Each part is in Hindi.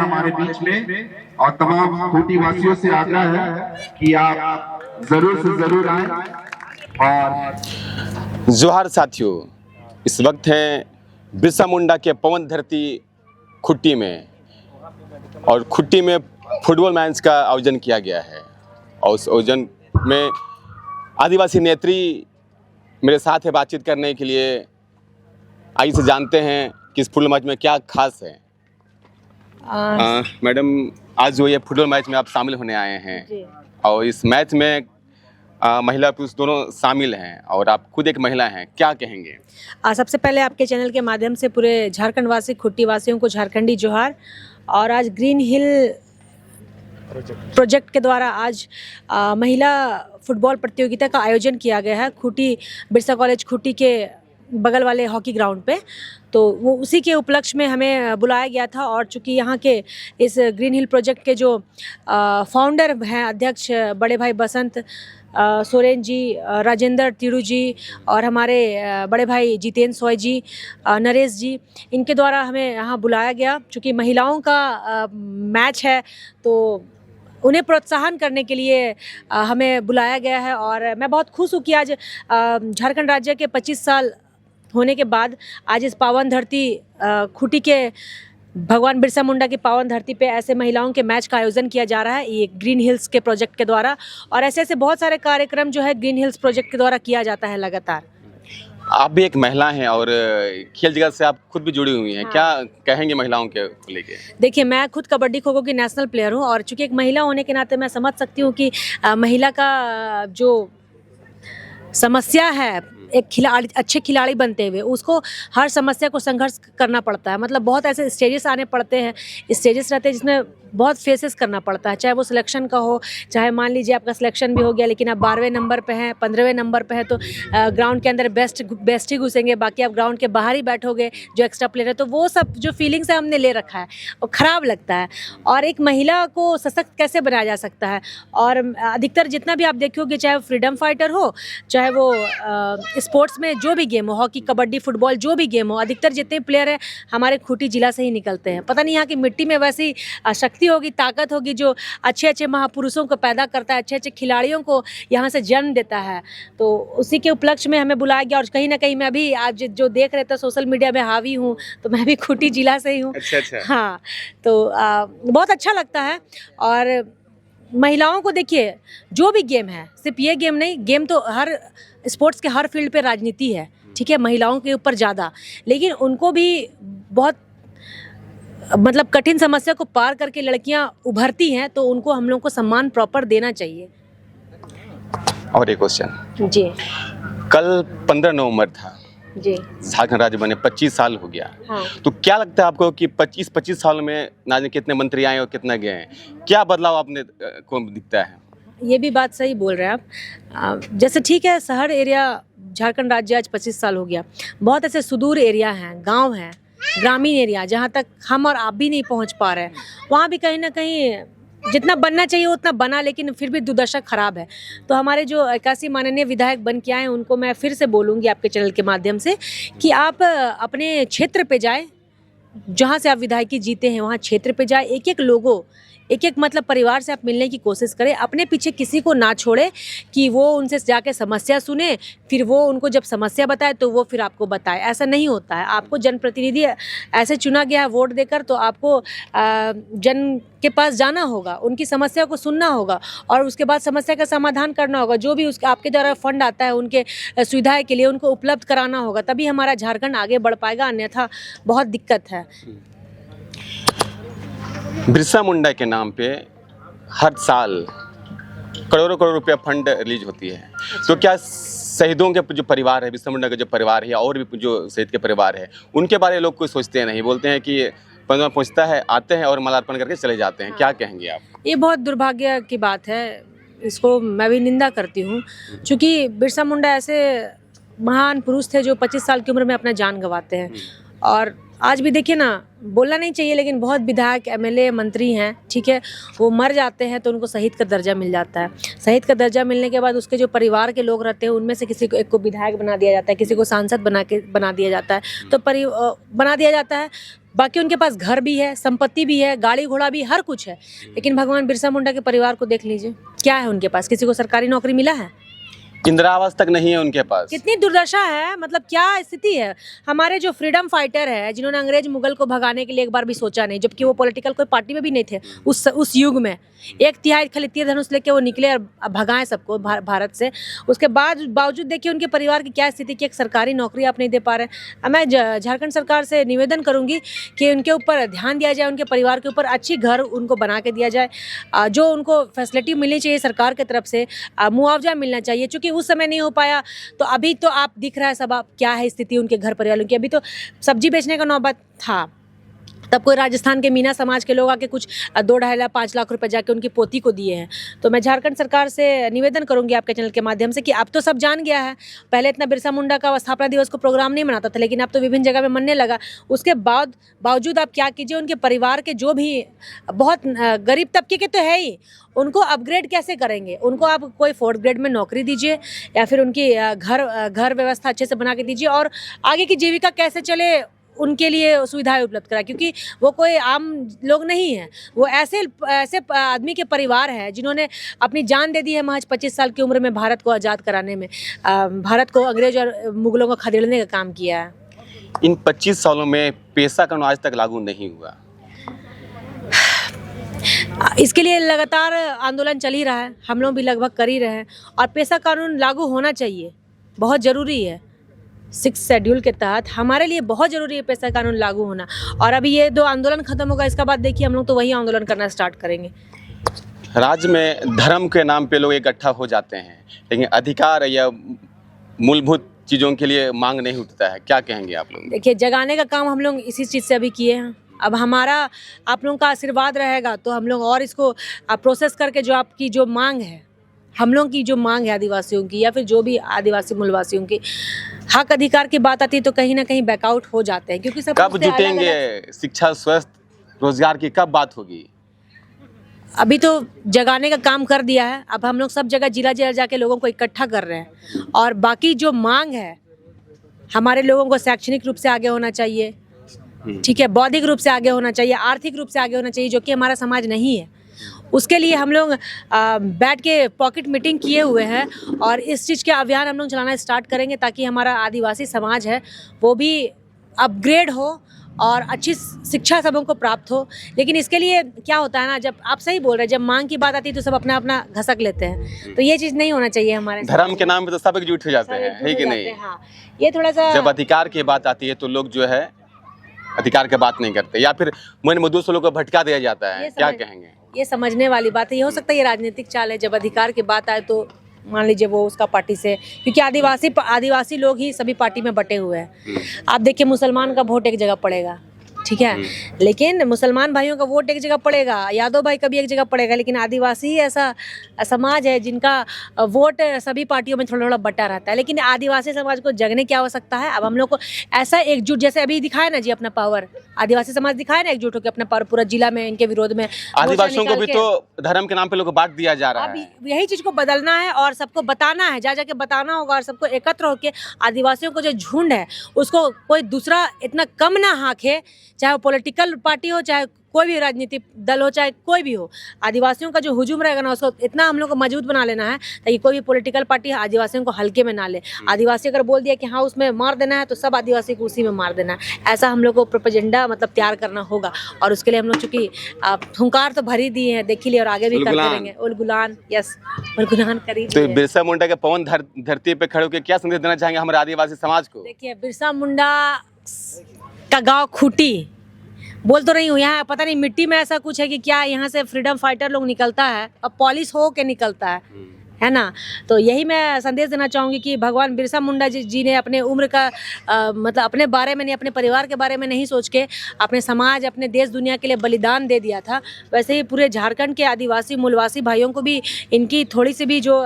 हमारे बीच में, और तमाम खूंटी वासियों से आग्रह है कि आप जरूर से जरूर आए। और जोहार साथियों, इस वक्त हैं बिरसा मुंडा के पवन धरती खुट्टी में, और खुट्टी में फुटबॉल मैच का आयोजन किया गया है। और उस आयोजन में आदिवासी नेत्री मेरे साथ है बातचीत करने के लिए। आइए से जानते हैं कि इस फुटबॉल मैच में क्या खास है। मैडम, आज जो ये फुटबॉल मैच में आप शामिल होने आए हैं, और इस मैच में महिला पुरुष दोनों शामिल हैं, और आप खुद एक महिला हैं, क्या कहेंगे? सबसे पहले आपके चैनल के माध्यम से पूरे झारखंड वासी, खुट्टी वासियों को झारखंडी जोहार। और आज ग्रीन हिल प्रोजेक्ट के द्वारा आज महिला फुटबॉल प्रतियोगिता का आयोजन किया गया है खुट्टी बिरसा कॉलेज खुट्टी के बगल वाले हॉकी ग्राउंड पे। तो वो उसी के उपलक्ष्य में हमें बुलाया गया था। और चूँकि यहाँ के इस ग्रीन हिल प्रोजेक्ट के जो फाउंडर हैं, अध्यक्ष बड़े भाई बसंत सोरेन जी, राजेंद्र तिड़ू जी, और हमारे बड़े भाई जितेंद्र सोय जी, नरेश जी, इनके द्वारा हमें यहाँ बुलाया गया। चूँकि महिलाओं का मैच है तो उन्हें प्रोत्साहन करने के लिए हमें बुलाया गया है। और मैं बहुत खुश हूँ कि आज झारखंड राज्य के 25 साल होने के बाद आज इस पावन धरती खुट्टी के भगवान बिरसा मुंडा की पावन धरती पे ऐसे महिलाओं के मैच का आयोजन किया जा रहा है, ये ग्रीन हिल्स के प्रोजेक्ट के द्वारा। और ऐसे ऐसे बहुत सारे कार्यक्रम जो है ग्रीन हिल्स प्रोजेक्ट के द्वारा किया जाता है लगातार। आप भी एक महिला हैं और खेल जगत से आप खुद भी जुड़ी हुई हैं। हाँ। क्या कहेंगे महिलाओं के लेके? देखिए, मैं खुद कबड्डी खो खो की नेशनल प्लेयर हूँ, और चूंकि एक महिला होने के नाते मैं समझ सकती हूँ कि महिला का जो समस्या है, एक खिलाड़ी, अच्छे खिलाड़ी बनते हुए उसको हर समस्या को संघर्ष करना पड़ता है। मतलब बहुत ऐसे स्टेजेस आने पड़ते हैं, स्टेजेस रहते हैं जिसमें बहुत फेसेस करना पड़ता है, चाहे वो सिलेक्शन का हो, चाहे मान लीजिए आपका सिलेक्शन भी हो गया लेकिन आप 12वें नंबर पे हैं, 15वें नंबर पे हैं, तो ग्राउंड के अंदर बेस्ट ही घुसेंगे, बाकी आप ग्राउंड के बाहर ही बैठोगे जो एक्स्ट्रा प्लेयर है। तो वो सब जो फीलिंग्स है हमने ले रखा है, वो ख़राब लगता है। और एक महिला को सशक्त कैसे बनाया जा सकता है, और अधिकतर जितना भी आप देखोगे, चाहे वो फ्रीडम फाइटर हो, चाहे वो स्पोर्ट्स में जो भी गेम हो, हॉकी, कबड्डी, फुटबॉल, जो भी गेम हो, अधिकतर जितने प्लेयर हैं हमारे खुट्टी जिला से ही निकलते हैं। पता नहीं यहाँ की मिट्टी में वैसी शक्ति होगी, ताकत होगी जो अच्छे अच्छे महापुरुषों को पैदा करता है, अच्छे अच्छे खिलाड़ियों को यहाँ से जन्म देता है। तो उसी के उपलक्ष्य में हमें बुलाया गया। और कहीं ना कहीं मैं भी आज जो देख रहे थे सोशल मीडिया में हावी हूँ, तो मैं भी खुट्टी जिला से ही हूँ। अच्छा। हाँ, तो बहुत अच्छा लगता है। और महिलाओं को देखिए, जो भी गेम है, सिर्फ ये गेम नहीं, गेम तो हर स्पोर्ट्स के हर फील्ड पे राजनीति है, ठीक है, महिलाओं के ऊपर ज़्यादा, लेकिन उनको भी बहुत मतलब कठिन समस्या को पार करके लड़कियां उभरती हैं, तो उनको हम लोग को सम्मान प्रॉपर देना चाहिए। और एक क्वेश्चन जी, कल 15 नवंबर था जी, झारखंड राज्य बने 25 साल हो गया। हाँ। तो क्या लगता है आपको कि 25 साल में ना जाने कितने मंत्री आए और कितना गए हैं, क्या बदलाव आपने को दिखता है? ये भी बात सही बोल रहे हैं आप। जैसे ठीक है, शहर एरिया झारखंड राज्य आज 25 साल हो गया, बहुत ऐसे सुदूर एरिया हैं, गांव हैं, ग्रामीण एरिया जहाँ तक हम और आप भी नहीं पहुँच पा रहे हैं, वहाँ भी कहीं ना कहीं जितना बनना चाहिए उतना बना, लेकिन फिर भी दुर्दशा खराब है। तो हमारे जो 81 माननीय विधायक बन के आए हैं, उनको मैं फिर से बोलूँगी आपके चैनल के माध्यम से कि आप अपने क्षेत्र पे जाएँ, जहाँ से आप विधायकी जीते हैं वहाँ क्षेत्र पे जाए, एक एक लोगों, एक एक मतलब परिवार से आप मिलने की कोशिश करें, अपने पीछे किसी को ना छोड़े कि वो उनसे जाके समस्या सुने, फिर वो उनको जब समस्या बताए तो वो फिर आपको बताए। ऐसा नहीं होता है। आपको जनप्रतिनिधि ऐसे चुना गया है वोट देकर, तो आपको जन के पास जाना होगा, उनकी समस्या को सुनना होगा, और उसके बाद समस्या का समाधान करना होगा। जो भी उसके आपके द्वारा फंड आता है उनके सुविधा के लिए उनको उपलब्ध कराना होगा, तभी हमारा झारखंड आगे बढ़ पाएगा, अन्यथा बहुत दिक्कत है। बिरसा मुंडा के नाम पे हर साल करोड़ों रुपया फंड रिलीज होती है। तो क्या शहीदों के जो परिवार है, बिरसा मुंडा के जो परिवार है, और भी जो शहीद के परिवार है, उनके बारे में लोग कुछ सोचते नहीं, बोलते हैं कि पंद्रह पहुँचता है, आते हैं और मालार्पण करके चले जाते हैं। क्या कहेंगे आप? ये बहुत दुर्भाग्य की बात है, इसको मैं भी निंदा करती हूँ। चूँकि बिरसा मुंडा ऐसे महान पुरुष थे जो 25 साल की उम्र में अपना जान गंवाते हैं, और आज भी देखिए ना, बोलना नहीं चाहिए लेकिन बहुत विधायक एमएलए मंत्री हैं, ठीक है, वो मर जाते हैं तो उनको शहीद का दर्जा मिल जाता है। शहीद का दर्जा मिलने के बाद उसके जो परिवार के लोग रहते हैं उनमें से किसी को एक को विधायक बना दिया जाता है, किसी को सांसद बना दिया जाता है, तो बना दिया जाता है। बाकी उनके पास घर भी है, संपत्ति भी है, गाड़ी घोड़ा भी, हर कुछ है। लेकिन भगवान बिरसा मुंडा के परिवार को देख लीजिए, क्या है उनके पास? किसी को सरकारी नौकरी मिला है? इंदिरा आवास तक नहीं है उनके पास। कितनी दुर्दशा है, मतलब क्या स्थिति है। हमारे जो फ्रीडम फाइटर है, जिन्होंने अंग्रेज मुगल को भगाने के लिए एक बार भी सोचा नहीं, जबकि वो पॉलिटिकल कोई पार्टी में भी नहीं थे उस युग में। 1/3 खाली तीर धनुष लेके वो निकले और भगाए सबको भारत से। उसके बावजूद देखिए उनके परिवार की क्या स्थिति कि एक सरकारी नौकरी आप नहीं दे पा रहे हैं। मैं झारखंड सरकार से निवेदन करूंगी कि उनके ऊपर ध्यान दिया जाए, उनके परिवार के ऊपर अच्छी घर उनको बना के दिया जाए, जो उनको फैसिलिटी मिलनी चाहिए सरकार की तरफ से, मुआवजा मिलना चाहिए। चूँकि उस समय नहीं हो पाया तो अभी तो आप दिख रहा है सब, आप क्या है स्थिति उनके घर परिवारों की। अभी तो सब्जी बेचने का नौबत था, तब कोई राजस्थान के मीना समाज के लोग आके कुछ 2-2.5 लाख 5 लाख रुपए जाके उनकी पोती को दिए हैं। तो मैं झारखंड सरकार से निवेदन करूंगी आपके चैनल के माध्यम से कि अब तो सब जान गया है, पहले इतना बिरसा मुंडा का स्थापना दिवस को प्रोग्राम नहीं मनाता था, लेकिन अब तो विभिन्न जगह में मनने लगा। उसके बावजूद आप क्या कीजिए, उनके परिवार के जो भी बहुत गरीब तबके के तो है ही, उनको अपग्रेड कैसे करेंगे? उनको आप कोई 4th ग्रेड में नौकरी दीजिए या फिर उनकी घर व्यवस्था अच्छे से बना के दीजिए और आगे की जीविका कैसे चले उनके लिए सुविधाएं उपलब्ध कराए। क्योंकि वो कोई आम लोग नहीं है, वो ऐसे आदमी के परिवार है जिन्होंने अपनी जान दे दी है महज 25 साल की उम्र में भारत को आज़ाद कराने में, भारत को अंग्रेज और मुगलों को खदेड़ने का काम किया है। इन 25 सालों में पेशा कानून आज तक लागू नहीं हुआ। इसके लिए लगातार आंदोलन चल ही रहा है, हम लोग भी लगभग कर ही रहे हैं और पेशा कानून लागू होना चाहिए, बहुत ज़रूरी है। 6 शेड्यूल के तहत हमारे लिए बहुत ज़रूरी है पेशा कानून लागू होना। और अभी ये 2 आंदोलन खत्म होगा, इसके बाद देखिए हम लोग तो वही आंदोलन करना स्टार्ट करेंगे। राज्य में धर्म के नाम पे लोग इकट्ठा हो जाते हैं, लेकिन अधिकार या मूलभूत चीज़ों के लिए मांग नहीं उठता है, क्या कहेंगे आप लोग? देखिए, जगाने का काम हम लोग इसी चीज़ से अभी किए हैं। अब हमारा आप लोगों का आशीर्वाद रहेगा तो हम लोग और इसको प्रोसेस करके जो आपकी जो मांग है, हम लोगों की जो मांग है आदिवासियों की या फिर जो भी आदिवासी मूलवासियों की हक अधिकार की बात आती है तो कहीं ना कहीं बैकआउट हो जाते हैं। क्योंकि सब कब जुटेंगे? शिक्षा, स्वास्थ्य, रोजगार की कब बात होगी? अभी तो जगाने का काम कर दिया है, अब हम लोग सब जगह जिला जिला जाके लोगों को इकट्ठा कर रहे हैं। और बाकी जो मांग है, हमारे लोगों को शैक्षणिक रूप से आगे होना चाहिए, ठीक है, बौद्धिक रूप से आगे होना चाहिए, आर्थिक रूप से आगे होना चाहिए, जो कि हमारा समाज नहीं है। उसके लिए हम लोग बैठ के पॉकेट मीटिंग किए हुए हैं और इस चीज़ के अभियान हम लोग चलाना स्टार्ट करेंगे ताकि हमारा आदिवासी समाज है वो भी अपग्रेड हो और अच्छी शिक्षा सबों को प्राप्त हो। लेकिन इसके लिए क्या होता है ना, जब आप सही बोल रहे हैं, जब मांग की बात आती है तो सब अपना अपना घसक लेते हैं, तो ये चीज़ नहीं होना चाहिए हमारे। धर्म के नाम पे तो सब एकजुट हो जाते हैं, है कि नहीं? हाँ, ये थोड़ा सा। जब अधिकार की बात आती है तो लोग जो है अधिकार की बात नहीं करते या फिर मन में दूसरों को भटका दिया जाता है, क्या कहेंगे? ये समझने वाली बात है। ये हो सकता है ये राजनीतिक चाल है, जब अधिकार की बात आए तो मान लीजिए वो उसका पार्टी से, क्योंकि आदिवासी लोग ही सभी पार्टी में बटे हुए हैं। आप देखिए, मुसलमान का वोट एक जगह पड़ेगा, ठीक है, लेकिन मुसलमान भाइयों का वोट एक जगह पड़ेगा, यादव भाई का भी एक जगह पड़ेगा, लेकिन आदिवासी ही ऐसा समाज है जिनका वोट सभी पार्टियों में थोड़ा थोड़ा बटा रहता है। लेकिन आदिवासी समाज को जगने की आवश्यकता है। अब हम लोग को ऐसा एकजुट, जैसे अभी दिखाया ना जी अपना पावर, आदिवासी समाज दिखाया ना एकजुट होकर अपना पावर पूरा जिला में इनके विरोध में। आदिवासियों को भी तो धर्म के नाम पे लोग बांट दिया जा रहा है। अब यही चीज को बदलना है और सबको बताना है, जा जाके बताना होगा और सबको एकत्र होकर आदिवासियों को जो झुंड है उसको कोई दूसरा इतना कम ना हाके, चाहे वो पॉलिटिकल पार्टी हो, चाहे कोई भी राजनीतिक दल हो, चाहे कोई भी हो। आदिवासियों का जो हुजूम रहेगा ना उसको इतना हम लोग को मजबूत बना लेना है ताकि कोई भी पॉलिटिकल पार्टी आदिवासियों को हल्के में ना ले। आदिवासी अगर बोल दिया कि हाँ उसमें मार देना है तो सब आदिवासी को उसी में मार देना है। ऐसा हम लोग को प्रोपेजेंडा मतलब तैयार करना होगा और उसके लिए हम लोग चूँकि हुंकार तो भर ही दिए हैं, देख ही लिए, और आगे भी करते रहेंगे। उलगुलान, यस, उलगुलान करी। तो बिरसा मुंडा के पवन धरती पे खड़े होकर क्या संदेश देना चाहेंगे हमारे आदिवासी समाज को? देखिए, बिरसा मुंडा का गाँव खूटी, बोल तो रही हूँ, यहाँ पता नहीं मिट्टी में ऐसा कुछ है कि क्या यहाँ से फ्रीडम फाइटर लोग निकलता है और पॉलिश हो के निकलता है, है ना। तो यही मैं संदेश देना चाहूँगी कि भगवान बिरसा मुंडा जी ने अपने उम्र का मतलब अपने बारे में नहीं, अपने परिवार के बारे में नहीं सोच के अपने समाज, अपने देश दुनिया के लिए बलिदान दे दिया था। वैसे ही पूरे झारखंड के आदिवासी मूलवासी भाइयों को भी इनकी थोड़ी सी भी जो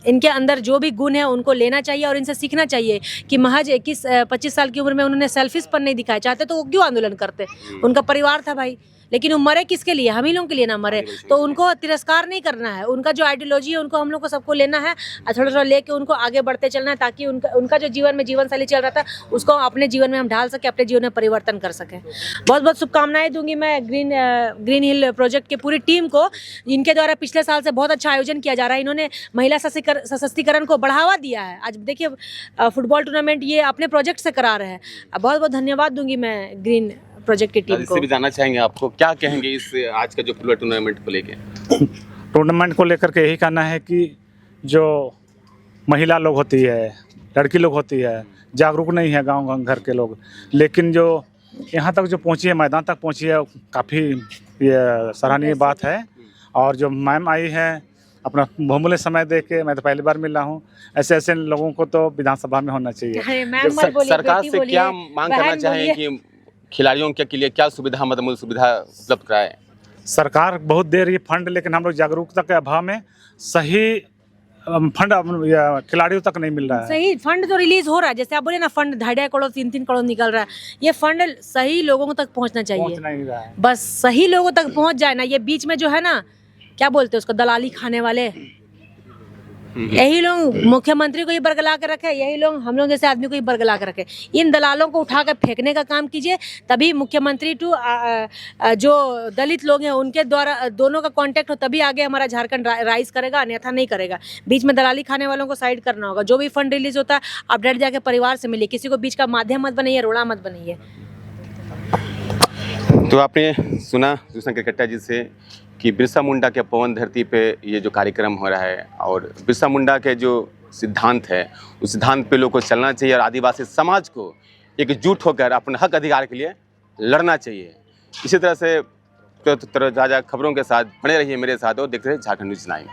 इनके अंदर जो भी गुण है उनको लेना चाहिए और इनसे सीखना चाहिए कि महज 21-25 साल की उम्र में उन्होंने सेल्फिशपन नहीं दिखाया। चाहते तो वो क्यों आंदोलन करते, उनका परिवार था भाई, लेकिन वो मरे किसके लिए, हम ही लोगों के लिए ना मरे। तो उनको तिरस्कार नहीं करना है, उनका जो आइडियोलॉजी है उनको हम लोग को सबको लेना है और थोड़ा थोड़ा लेके उनको आगे बढ़ते चलना है, ताकि उनका जो जीवन में जीवन शैली चल रहा था उसको अपने जीवन में हम ढाल सके, अपने जीवन में परिवर्तन कर सकें। बहुत बहुत शुभकामनाएं दूंगी मैं ग्रीन हिल प्रोजेक्ट की पूरी टीम को। इनके द्वारा पिछले साल से बहुत अच्छा आयोजन किया जा रहा है। इन्होंने महिला सशक्तिकरण को बढ़ावा दिया है। आज देखिए फुटबॉल टूर्नामेंट ये अपने प्रोजेक्ट से करा रहे हैं। बहुत बहुत धन्यवाद दूंगी मैं ग्रीन प्रोजेक्ट की टीम को। इससे भी जानना चाहेंगे आपको क्या कहेंगे इस आज का जो फुटबॉल टूर्नामेंट को लेके? टूर्नामेंट को लेकर के यही कहना है कि जो महिला लोग होती है, लड़की लोग होती है, जागरूक नहीं है गांव घर के लोग, लेकिन जो यहाँ तक जो पहुँची है, मैदान तक पहुँची है, काफ़ी ये सराहनीय बात है। और जो मैम आई है अपना बहुमूल्य समय दे के, मैं तो पहली बार मिला हूँ, ऐसे ऐसे लोगों को तो विधानसभा में होना चाहिए। सरकार से क्या मांग करना चाहें कि खिलाड़ियों के लिए क्या सुविधा, मतलब मूल सुविधा उपलब्ध कराए? सरकार बहुत दे रही है फंड, लेकिन हम लोग जागरूकता के अभाव में सही फंड खिलाड़ियों तक नहीं मिल रहा है। सही फंड तो रिलीज हो रहा है, जैसे आप बोले ना फंड 2.5 करोड़ 3 करोड़ निकल रहा है, ये फंड सही लोगों तक पहुंचना चाहिए। पहुंच नहीं रहा है। बस सही लोगों तक पहुंच जाए ना, ये बीच में जो है ना, क्या बोलते हैं उसको, दलाली खाने वाले, यही लोग मुख्यमंत्री को ही बरगला कर रखे, यही लोग हम लोग जैसे आदमी को ही बरगला कर रखे। इन दलालों को उठा कर फेंकने का काम कीजिए, तभी मुख्यमंत्री टू जो दलित लोग हैं उनके द्वारा दोनों का कांटेक्ट हो, तभी आगे हमारा झारखंड राइज करेगा, अन्यथा नहीं करेगा। बीच में दलाली खाने वालों को साइड करना होगा। जो भी फंड रिलीज होता है आप डायरेक्ट जाके परिवार से मिलिए, किसी को बीच का माध्यम मत बनाइए, रोड़ा मत बनाइए। तो आपने सुना सूचना क्रिकेटा जी से कि बिरसा मुंडा के पवन धरती पे ये जो कार्यक्रम हो रहा है और बिरसा मुंडा के जो सिद्धांत है उस सिद्धांत पे लोगों को चलना चाहिए और आदिवासी समाज को एकजुट होकर अपने हक अधिकार के लिए लड़ना चाहिए। इसी तरह से ताज़ा खबरों के साथ बने रहिए मेरे साथ और देखते रहिए झारखंड न्यूज़ 9।